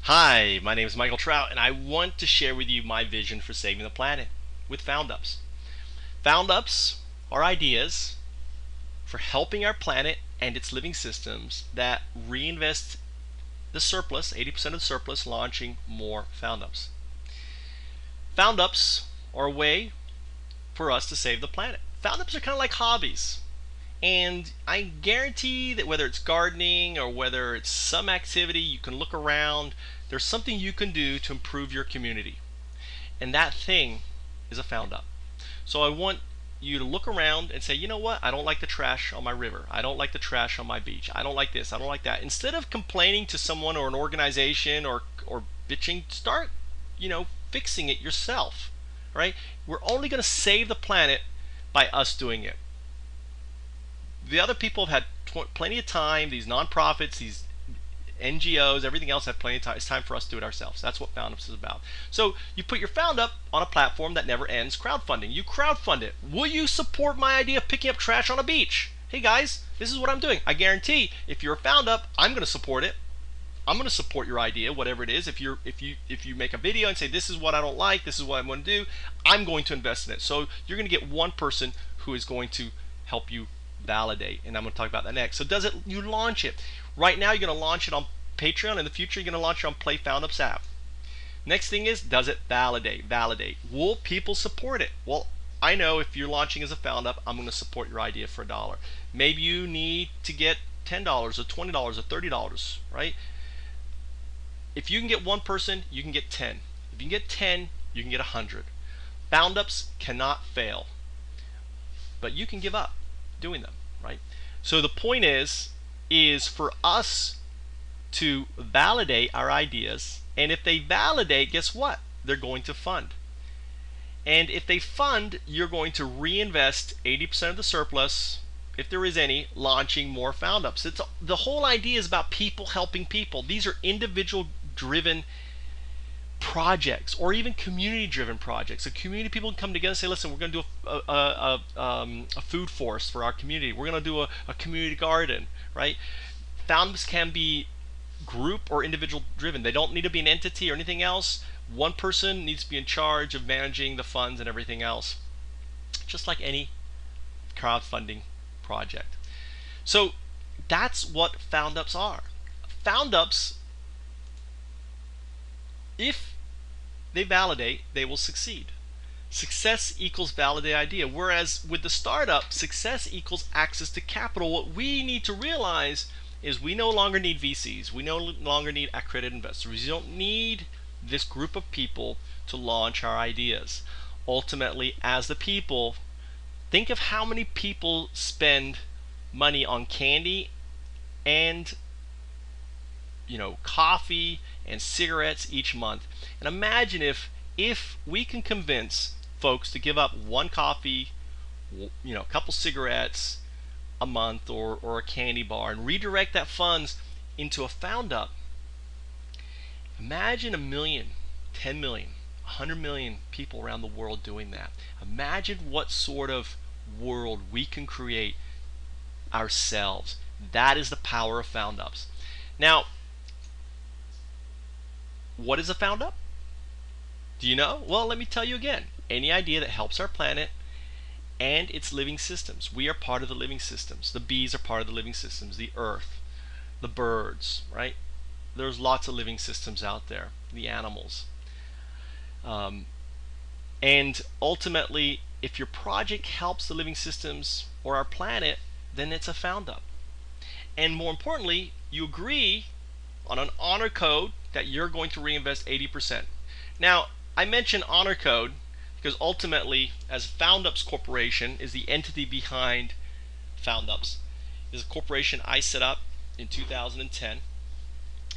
Hi, my name is Michael Trout, and I want to share with you my vision for saving the planet with FoundUps. FoundUps are ideas for helping our planet and its living systems that reinvest the surplus, 80% of the surplus, launching more FoundUps. FoundUps are a way for us to save the planet. FoundUps are kind of like hobbies. And I guarantee that whether it's gardening or whether it's some activity, you can look around, there's something you can do to improve your community. And that thing is a FoundUp. So I want you to look around and say, you know what? I don't like the trash on my river. I don't like the trash on my beach. I don't like this. I don't like that. Instead of complaining to someone or an organization or bitching, start, fixing it yourself. Right? We're only going to save the planet by us doing it. The other people have had plenty of time. These nonprofits, these NGOs, everything else have plenty of time. It's time for us to do it ourselves. That's what FoundUps is about. So you put your FoundUp on a platform that never ends, crowdfunding. You crowdfund it. Will you support my idea of picking up trash on a beach? Hey guys, this is what I'm doing. I guarantee if you're a FoundUp, I'm going to support it. I'm going to support your idea, whatever it is. If you make a video and say this is what I don't like, this is what I'm going to do, I'm going to invest in it. So you're going to get one person who is going to help you validate, and I'm going to talk about that next. So you launch it. Right now you're going to launch it on Patreon. In the future you're going to launch it on Play FoundUps app. Next thing is, does it validate? Will people support it? Well, I know if you're launching as a FoundUp, I'm going to support your idea for $1. Maybe you need to get $10 or $20 or $30, right? If you can get one person, you can get 10. If you can get 10, you can get 100. FoundUps cannot fail, but you can give up doing them, right? So the point is for us to validate our ideas, and if they validate, guess what? They're going to fund. And if they fund, you're going to reinvest 80% of the surplus, if there is any, launching more FoundUps. The whole idea is about people helping people. These are individual driven projects or even community driven projects. A community, people can come together and say, listen, we're going to do a food forest for our community. We're going to do a community garden, right? FoundUps can be group or individual driven. They don't need to be an entity or anything else. One person needs to be in charge of managing the funds and everything else, just like any crowdfunding project. So that's what FoundUps are. FoundUps, if they validate, they will succeed. Success equals validate idea. Whereas with the startup, success equals access to capital. What we need to realize is we no longer need VCs. We no longer need accredited investors. We don't need this group of people to launch our ideas. Ultimately, as the people, think of how many people spend money on candy and coffee and cigarettes each month. And imagine if we can convince folks to give up one coffee, a couple cigarettes a month, or a candy bar, and redirect that funds into a FoundUp. Imagine 1 million, 10 million, 100 million people around the world doing that. Imagine what sort of world we can create ourselves. That is the power of FoundUps. Now, what is a FoundUp? Do you know? Well, let me tell you again. Any idea that helps our planet and its living systems. We are part of the living systems. The bees are part of the living systems. The earth, the birds, right? There's lots of living systems out there. The animals. And ultimately, if your project helps the living systems or our planet, then it's a FoundUp. And more importantly, you agree on an honor code that you're going to reinvest 80%. Now, I mention honor code because ultimately, as FoundUps Corporation is the entity behind FoundUps. It's a corporation I set up in 2010.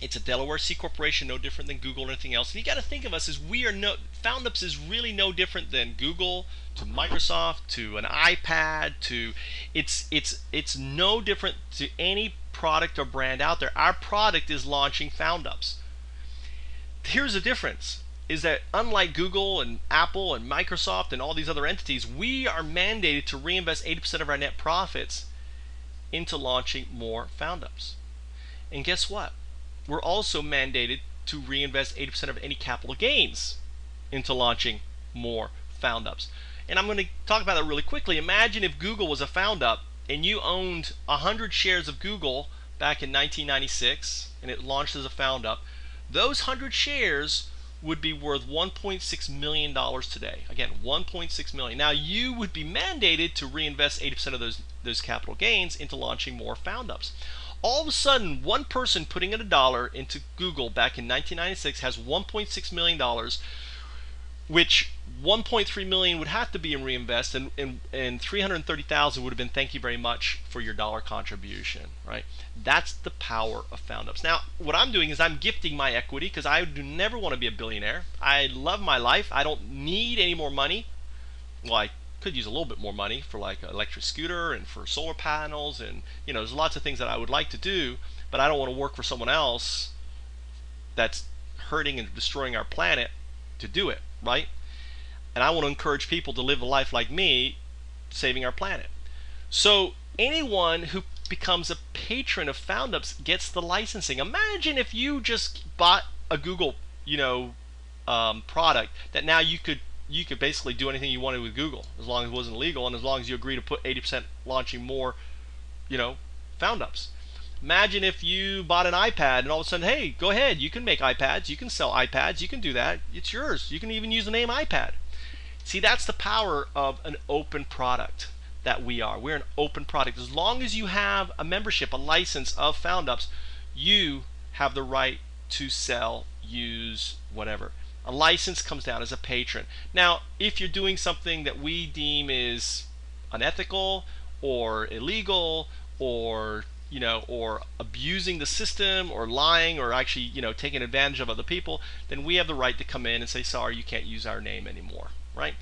It's a Delaware C corporation, no different than Google or anything else. And you got to think of us as FoundUps is really no different than Google to Microsoft to an iPad to it's no different to any product or brand out there. Our product is launching FoundUps. Here's the difference. Is that unlike Google and Apple and Microsoft and all these other entities, we are mandated to reinvest 80% of our net profits into launching more FoundUps. And guess what? We're also mandated to reinvest 80% of any capital gains into launching more FoundUps. And I'm going to talk about that really quickly. Imagine if Google was a FoundUp and you owned 100 shares of Google back in 1996 and it launched as a FoundUp. Those 100 shares would be worth $1.6 million today. Again, $1.6 million. Now you would be mandated to reinvest 80% of those capital gains into launching more FoundUps. All of a sudden, one person putting in $1 into Google back in 1996 has $1.6 million, which 1.3 million would have to be in reinvest, and 330,000 would have been thank you very much for your dollar contribution, right? That's the power of FoundUps. Now, what I'm doing is I'm gifting my equity because I do never want to be a billionaire. I love my life. I don't need any more money. Well, I could use a little bit more money for like an electric scooter and for solar panels, and there's lots of things that I would like to do, but I don't want to work for someone else that's hurting and destroying our planet to do it, right? And I want to encourage people to live a life like me, saving our planet. So anyone who becomes a patron of FoundUps gets the licensing. Imagine if you just bought a Google, product that now you could basically do anything you wanted with Google as long as it wasn't illegal and as long as you agree to put 80% launching more, FoundUps. Imagine if you bought an iPad and all of a sudden, hey, go ahead, you can make iPads, you can sell iPads, you can do that, it's yours. You can even use the name iPad. See, that's the power of an open product that we are. We're an open product. As long as you have a membership, a license of FoundUps, you have the right to sell, use, whatever. A license comes down as a patron. Now, if you're doing something that we deem is unethical or illegal or abusing the system or lying or actually, taking advantage of other people, then we have the right to come in and say, sorry, you can't use our name anymore, right?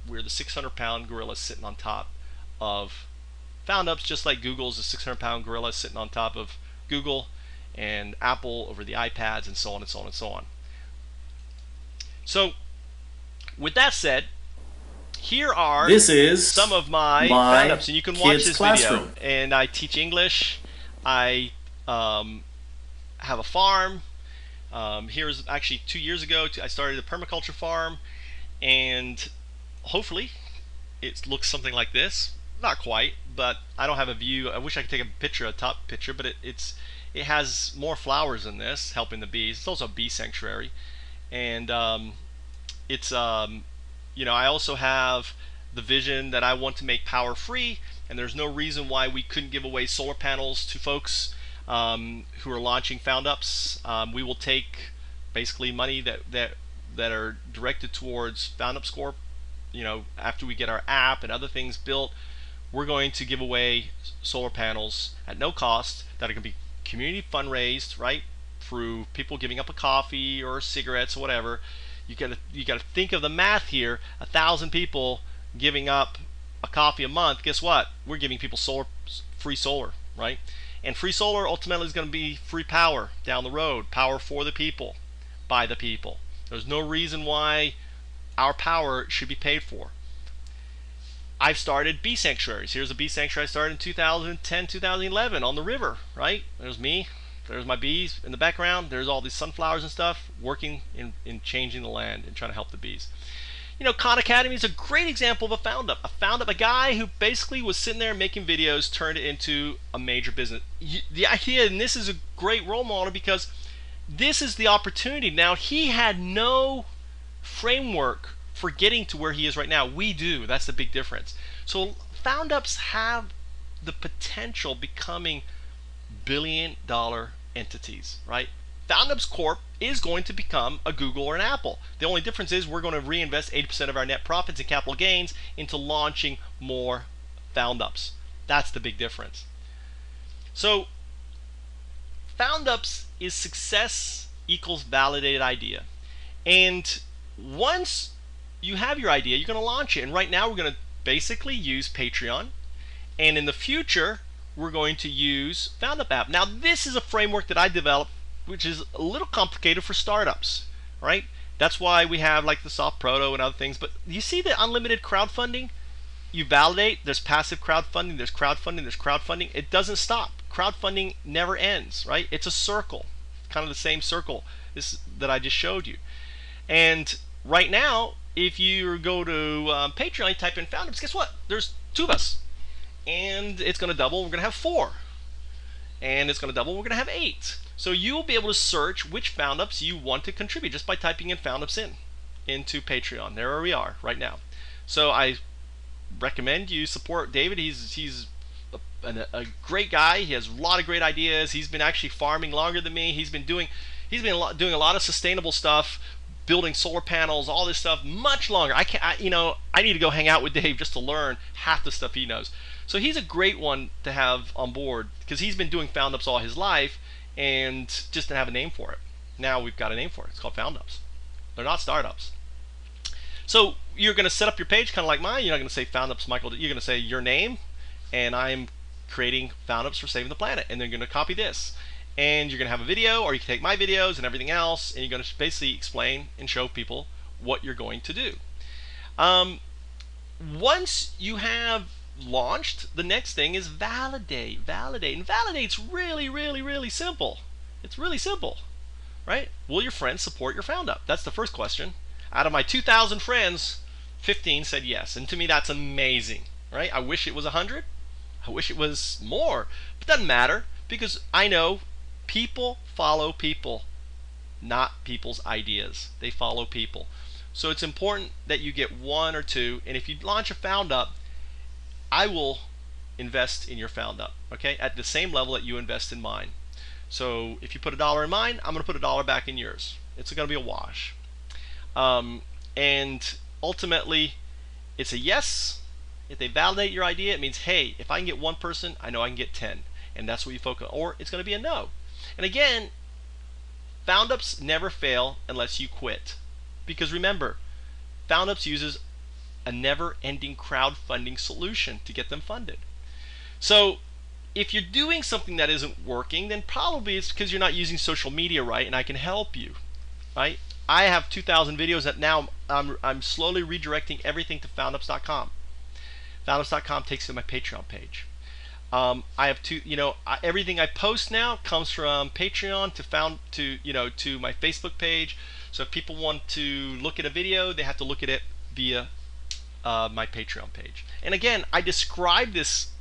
We're the 600-pound gorilla sitting on top of FoundUps, just like Google's a 600-pound gorilla sitting on top of Google and Apple over the iPads and so on and so on and so on. So, with that said, here are some of my FoundUps, and you can watch this video. And I teach English. I have a farm. Here's actually 2 years ago, I started a permaculture farm, and hopefully it looks something like this. Not quite, but I don't have a view. I wish I could take a picture, a top picture, but it has more flowers than this, helping the bees. It's also a bee sanctuary, and I also have the vision that I want to make power free, and there's no reason why we couldn't give away solar panels to folks who are launching FoundUps. We will take basically money that are directed towards FoundUps Corp. After we get our app and other things built, we're going to give away solar panels at no cost that are going to be community fundraised, right? Through people giving up a coffee or cigarettes or whatever. You gotta think of the math here. 1,000 people giving up a coffee a month. Guess what? We're giving people free solar, right? And free solar ultimately is going to be free power down the road. Power for the people, by the people. There's no reason why our power should be paid for. I've started bee sanctuaries. Here's a bee sanctuary I started in 2010, 2011 on the river, right? There's me. There's my bees in the background. There's all these sunflowers and stuff working in changing the land and trying to help the bees. Khan Academy is a great example of a FoundUp, a guy who basically was sitting there making videos, turned it into a major business. The idea, and this is a great role model because this is the opportunity. Now, he had no framework for getting to where he is right now. We do. That's the big difference. So FoundUps have the potential becoming billion-dollar entities, right? FoundUps Corp is going to become a Google or an Apple. The only difference is we're going to reinvest 80% of our net profits and capital gains into launching more FoundUps. That's the big difference. So FoundUps is success equals validated idea. And once you have your idea, you're going to launch it. And right now we're going to basically use Patreon. And in the future, we're going to use FoundUp app. Now, this is a framework that I developed, which is a little complicated for startups, right? That's why we have like the soft proto and other things. But you see the unlimited crowdfunding? You validate, there's passive crowdfunding, there's crowdfunding, there's crowdfunding. It doesn't stop. Crowdfunding never ends, right? It's a circle. kind of the same circle that I just showed you. And right now, if you go to Patreon, you type in FOUNDUPS, guess what? There's 2 of us. And it's going to double, we're going to have 4. And it's going to double, we're going to have 8. So you'll be able to search which FOUNDUPS you want to contribute just by typing in FOUNDUPS into Patreon. There we are right now. So I recommend you support David. He's a great guy. He has a lot of great ideas. He's been actually farming longer than me. He's been doing a lot of sustainable stuff, building solar panels, all this stuff much longer. I need to go hang out with Dave just to learn half the stuff he knows. So he's a great one to have on board because he's been doing FOUNDUPS all his life and just didn't have a name for it. Now we've got a name for it. It's called FOUNDUPS. They're not startups. So you're going to set up your page kind of like mine. You're not going to say FOUNDUPS Michael. You're going to say your name, and I'm creating FOUNDUPS for saving the planet. And then you're going to copy this. And you're going to have a video, or you can take my videos and everything else, and you're going to basically explain and show people what you're going to do. Once you have launched, the next thing is validate. And validate's really, really, really simple. It's really simple, right? Will your friends support your FOUNDUP? That's the first question. Out of my 2,000 friends, 15 said yes, and to me that's amazing, right? I wish it was 100. I wish it was more, but it doesn't matter because I know people follow people, not people's ideas. They follow people. So it's important that you get 1 or 2, and if you launch a FOUNDUP, I will invest in your FOUNDUP, okay, at the same level that you invest in mine. So if you put $1 in mine, I'm going to put $1 back in yours. It's going to be a wash. And ultimately, it's a yes. If they validate your idea, it means, hey, if I can get 1 person, I know I can get 10. And that's what you focus on. Or it's going to be a no. And again, FOUNDUPS never fail unless you quit. Because remember, FOUNDUPS uses a never-ending crowdfunding solution to get them funded. So if you're doing something that isn't working, then probably it's because you're not using social media right, and I can help you, right? I have 2,000 videos that now I'm slowly redirecting everything to foundups.com. Foundups.com takes you to my Patreon page. I have everything I post now comes from Patreon to my Facebook page. So if people want to look at a video, they have to look at it via my Patreon page. And again, I describe this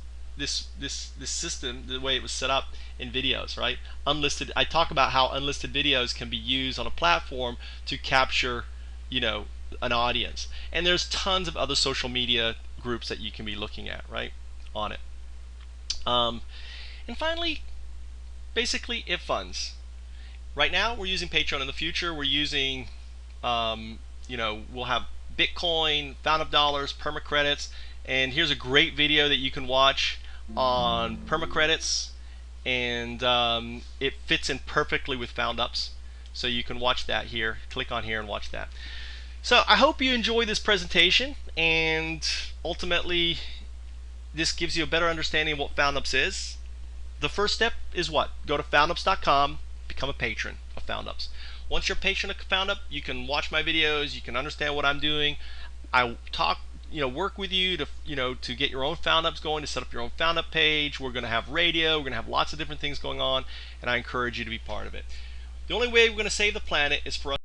system, the way it was set up in videos, right? Unlisted. I talk about how unlisted videos can be used on a platform to capture, an audience. And there's tons of other social media groups that you can be looking at, right, on it. And finally, basically, it funds. Right now, we're using Patreon. In the future, we're using, we'll have Bitcoin, FOUNDUP dollars, permacredits, and here's a great video that you can watch on permacredits, and it fits in perfectly with FOUNDUPS. So you can watch that here. Click on here and watch that. So I hope you enjoy this presentation, and ultimately, this gives you a better understanding of what FOUNDUPS is. The first step is what? Go to foundups.com, become a patron of FOUNDUPS. Once you're a patron of FOUNDUP, you can watch my videos, you can understand what I'm doing. I work with you to get your own FOUNDUPs going, to set up your own FOUNDUP page. We're going to have radio, we're going to have lots of different things going on, and I encourage you to be part of it. The only way we're going to save the planet is for us